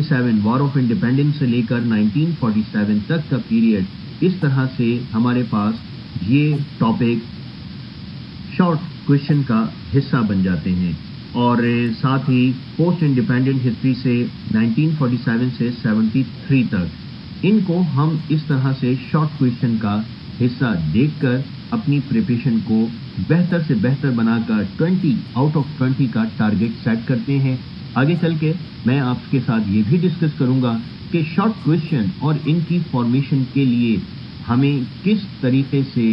1847 war of independence से लेकर 1947 तक का पीरियड, इस तरह से हमारे पास ये टॉपिक शॉर्ट क्वेश्चन का हिस्सा बन जाते हैं। और साथ ही पोस्ट इंडिपेंडेंट हिस्ट्री से 1947 से 73 तक, इनको हम इस तरह से शॉर्ट क्वेश्चन का हिस्सा देखकर अपनी प्रिपरेशन को बेहतर से बेहतर बनाकर 20 आउट ऑफ 20 का टारगेट सेट करते हैं। आगे चल के मैं आपके साथ ये भी डिस्कस करूंगा कि शॉर्ट क्वेश्चन और इनकी फॉर्मेशन के लिए हमें किस तरीके से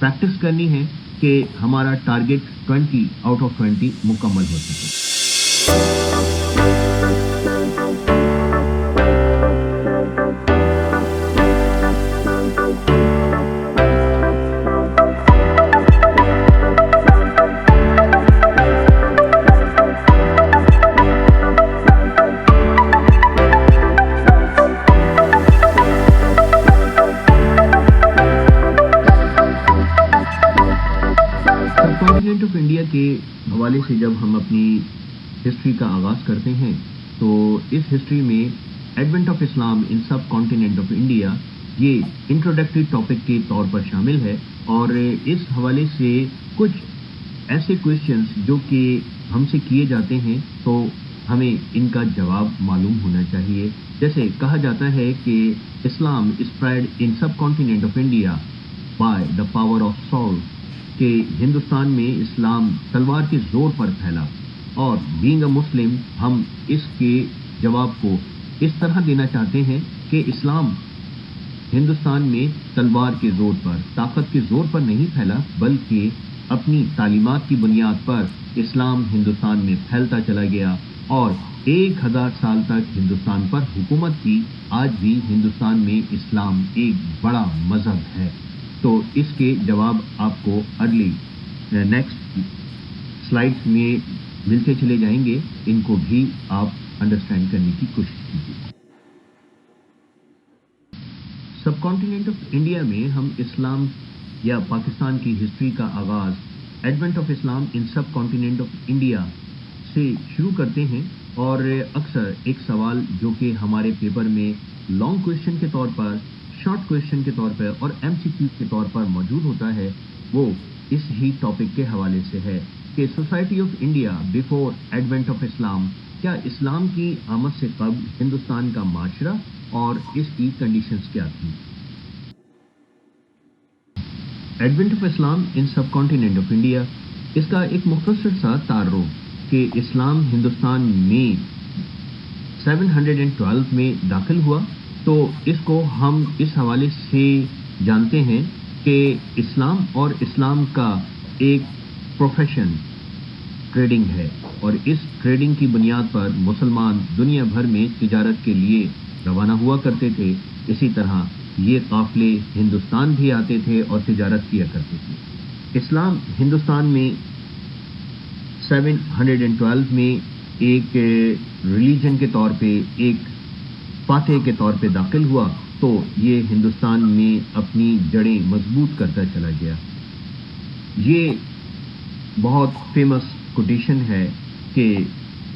प्रैक्टिस करनी है कि हमारा टारगेट 20 आउट ऑफ 20 मुकम्मल हो सके। कॉन्टिनेंट ऑफ इंडिया के हवाले से जब हम अपनी हिस्ट्री का आगाज़ करते हैं तो इस हिस्ट्री में advent of Islam in subcontinent of India ये इंट्रोडक्टरी टॉपिक के तौर पर शामिल है। और इस हवाले से कुछ ऐसे क्वेश्चंस जो कि हमसे किए जाते हैं तो हमें इनका जवाब मालूम होना चाहिए। जैसे कहा जाता है कि इस्लाम spread in subcontinent of India by the power of salt, कि हिंदुस्तान में इस्लाम तलवार के जोर पर फैला। और बीइंग अ मुस्लिम हम इसके जवाब को इस तरह देना चाहते हैं कि इस्लाम हिंदुस्तान में तलवार के जोर पर, ताकत के जोर पर नहीं फैला, बल्कि अपनी तालीमात की बुनियाद पर इस्लाम हिंदुस्तान में फैलता चला गया और 1000 साल तक हिंदुस्तान पर हुकूमत की। आज भी हिंदुस्तान में इस्लाम एक बड़ा मजहब है। तो इसके जवाब आपको अगली नेक्स्ट स्लाइड्स में मिलते चले जाएंगे, इनको भी आप अंडरस्टैंड करने की कोशिश कीजिए। सब कॉन्टिनेंट ऑफ इंडिया में हम इस्लाम या पाकिस्तान की हिस्ट्री का आगाज़ advent of Islam in subcontinent of India से शुरू करते हैं। और अक्सर एक सवाल जो कि हमारे पेपर में लॉन्ग क्वेश्चन के तौर पर, शॉर्ट क्वेश्चन के तौर पर और एमसीक्यू के तौर पर मौजूद होता है, वो इस ही टॉपिक के हवाले से है कि society of India before advent of इस्लाम, क्या इस्लाम की आमद से कबल हिंदुस्तान का माशरा और इसकी कंडीशंस क्या थी। Advent of Islam in subcontinent of India, इसका एक मुख्तसर सा तारुफ कि इस्लाम हिंदुस्तान में 712 में दाखिल हुआ। तो इसको हम इस हवाले से जानते हैं कि इस्लाम और इस्लाम का एक प्रोफेशन ट्रेडिंग है और इस ट्रेडिंग की बुनियाद पर मुसलमान दुनिया भर में तिजारत के लिए रवाना हुआ करते थे। इसी तरह ये काफ़िले हिंदुस्तान भी आते थे और तिजारत किया करते थे। इस्लाम हिंदुस्तान में 712 में एक रिलीजन के तौर पे, एक फातेह के तौर पे दाखिल हुआ, तो ये हिंदुस्तान में अपनी जड़ें मजबूत करता चला गया। ये बहुत फेमस कोटेशन है कि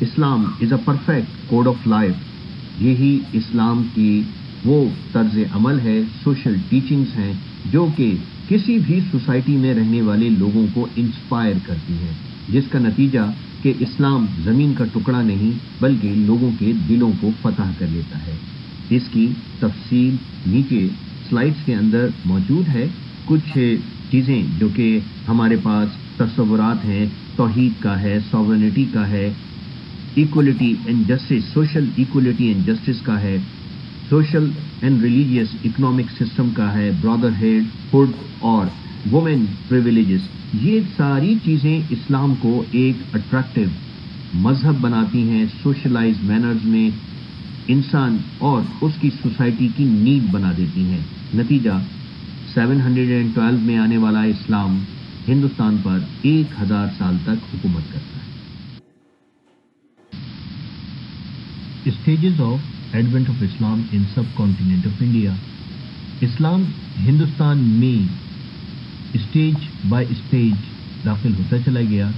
Islam is a perfect code of life. यही इस्लाम की वो तर्ज अमल है, सोशल टीचिंग्स हैं जो कि किसी भी सोसाइटी में रहने वाले लोगों को इंस्पायर करती हैं, जिसका नतीजा कि इस्लाम ज़मीन का टुकड़ा नहीं बल्कि लोगों के दिलों को फतह कर लेता है। इसकी तफसील नीचे स्लाइड्स के अंदर मौजूद है। कुछ चीज़ें जो कि हमारे पास तस्वुरात हैं, तौहीद का है, सॉवरेनिटी का है, equality and justice, social equality and justice का है, social and religious economic system का है, ब्रदरहुड और वुमेन प्रिविलेजेस। ये सारी चीज़ें इस्लाम को एक अट्रैक्टिव मजहब बनाती हैं, सोशलाइज मैनर्स में इंसान और उसकी सोसाइटी की नीड बना देती हैं। नतीजा 712 में आने वाला इस्लाम हिंदुस्तान पर 1000 साल तक हुकूमत करता है। Stages of advent of Islam in subcontinent of India. इस्लाम हिंदुस्तान में स्टेज बाय स्टेज दाखिल होता चला गया,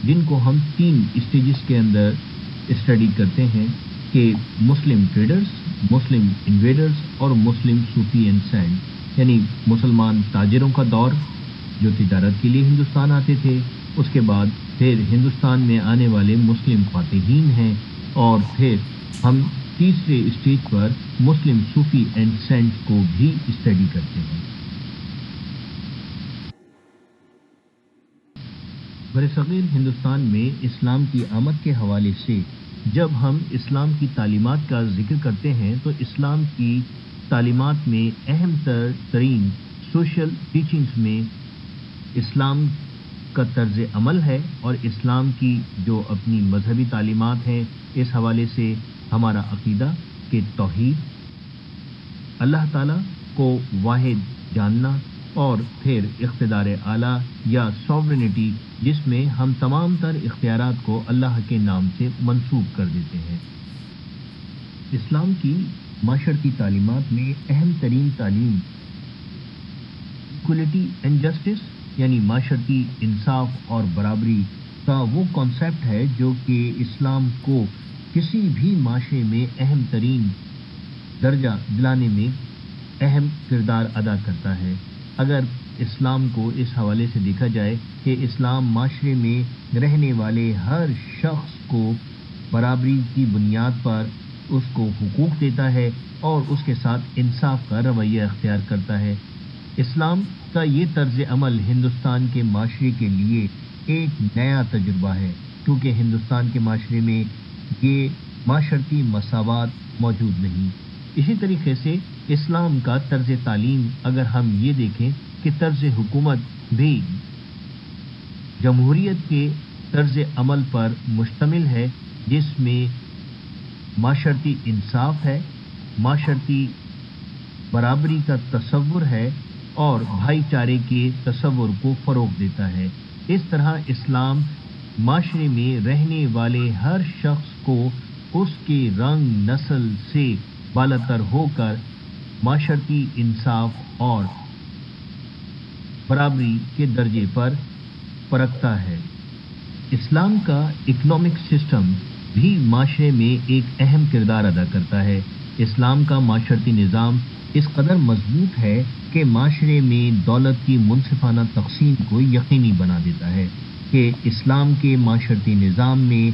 जिनको हम 3 स्टेजेस के अंदर स्टडी करते हैं। کہ مسلم ٹریڈرز، مسلم انویڈرز اور مسلم صوفی اینڈ سینڈ، یعنی مسلمان تاجروں کا دور جو تجارت کے لیے ہندوستان آتے تھے، اس کے بعد پھر ہندوستان میں آنے والے مسلم فاتحین ہیں، اور پھر ہم تیسرے اسٹیج پر مسلم صوفی اینڈ سینٹ کو بھی اسٹڈی کرتے ہیں۔ برصغیر ہندوستان میں اسلام کی آمد کے حوالے سے جب ہم اسلام کی تعلیمات کا ذکر کرتے ہیں تو اسلام کی تعلیمات میں اہم ترین سوشل ٹیچنگز میں اسلام کا طرز عمل ہے، اور اسلام کی جو اپنی مذہبی تعلیمات ہیں اس حوالے سے ہمارا عقیدہ کہ توحید، اللہ تعالیٰ کو واحد جاننا، اور پھر اقتدار اعلیٰ یا سوورنٹی جس میں ہم تمام تر اختیارات کو اللہ کے نام سے منسوب کر دیتے ہیں۔ اسلام کی معاشرتی تعلیمات میں اہم ترین تعلیم ایکولیٹی اینڈ جسٹس، یعنی معاشرتی انصاف اور برابری کا وہ کانسیپٹ ہے جو کہ اسلام کو کسی بھی معاشرے میں اہم ترین درجہ دلانے میں اہم کردار ادا کرتا ہے۔ اگر اسلام کو اس حوالے سے دیکھا جائے کہ اسلام معاشرے میں رہنے والے ہر شخص کو برابری کی بنیاد پر اس کو حقوق دیتا ہے اور اس کے ساتھ انصاف کا رویہ اختیار کرتا ہے۔ اسلام کا یہ طرز عمل ہندوستان کے معاشرے کے لیے ایک نیا تجربہ ہے، کیونکہ ہندوستان کے معاشرے میں یہ معاشرتی مساوات موجود نہیں۔ اسی طریقے سے اسلام کا طرز تعلیم اگر ہم یہ دیکھیں کہ طرز حکومت بھی جمہوریت کے طرز عمل پر مشتمل ہے، جس میں معاشرتی انصاف ہے، معاشرتی برابری کا تصور ہے اور بھائی چارے کے تصور کو فروغ دیتا ہے۔ اس طرح اسلام معاشرے میں رہنے والے ہر شخص کو اس کے رنگ نسل سے بالاتر ہو کر معاشرتی انصاف اور برابری کے درجے پر پرکھتا ہے۔ اسلام کا اکنامک سسٹم بھی معاشرے میں ایک اہم کردار ادا کرتا ہے۔ اسلام کا معاشرتی نظام اس قدر مضبوط ہے کہ معاشرے میں دولت کی منصفانہ تقسیم کو یقینی بنا دیتا ہے کہ اسلام کے معاشرتی نظام میں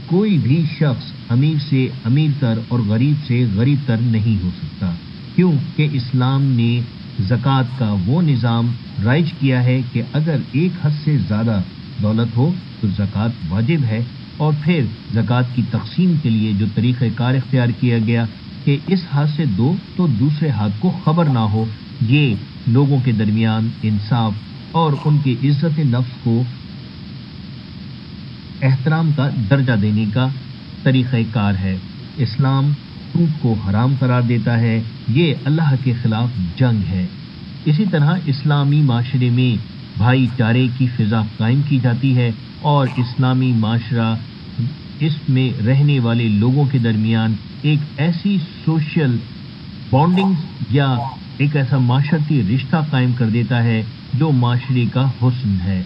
کوئی بھی شخص امیر سے امیر تر اور غریب سے غریب تر نہیں ہو سکتا، کیونکہ اسلام نے زکوٰۃ کا وہ نظام رائج کیا ہے کہ اگر ایک حد سے زیادہ دولت ہو تو زکوٰۃ واجب ہے، اور پھر زکوٰۃ کی تقسیم کے لیے جو طریقہ کار اختیار کیا گیا کہ اس ہاتھ سے دو تو دوسرے ہاتھ کو خبر نہ ہو، یہ لوگوں کے درمیان انصاف اور ان کی عزت نفس کو احترام کا درجہ دینے کا طریقہ کار ہے۔ اسلام سود کو حرام قرار دیتا ہے، یہ اللہ کے خلاف جنگ ہے۔ اسی طرح اسلامی معاشرے میں بھائی چارے کی فضا قائم کی جاتی ہے، اور اسلامی معاشرہ اس میں رہنے والے لوگوں کے درمیان ایک ایسی سوشل بانڈنگ یا ایک ایسا معاشرتی رشتہ قائم کر دیتا ہے جو معاشرے کا حسن ہے۔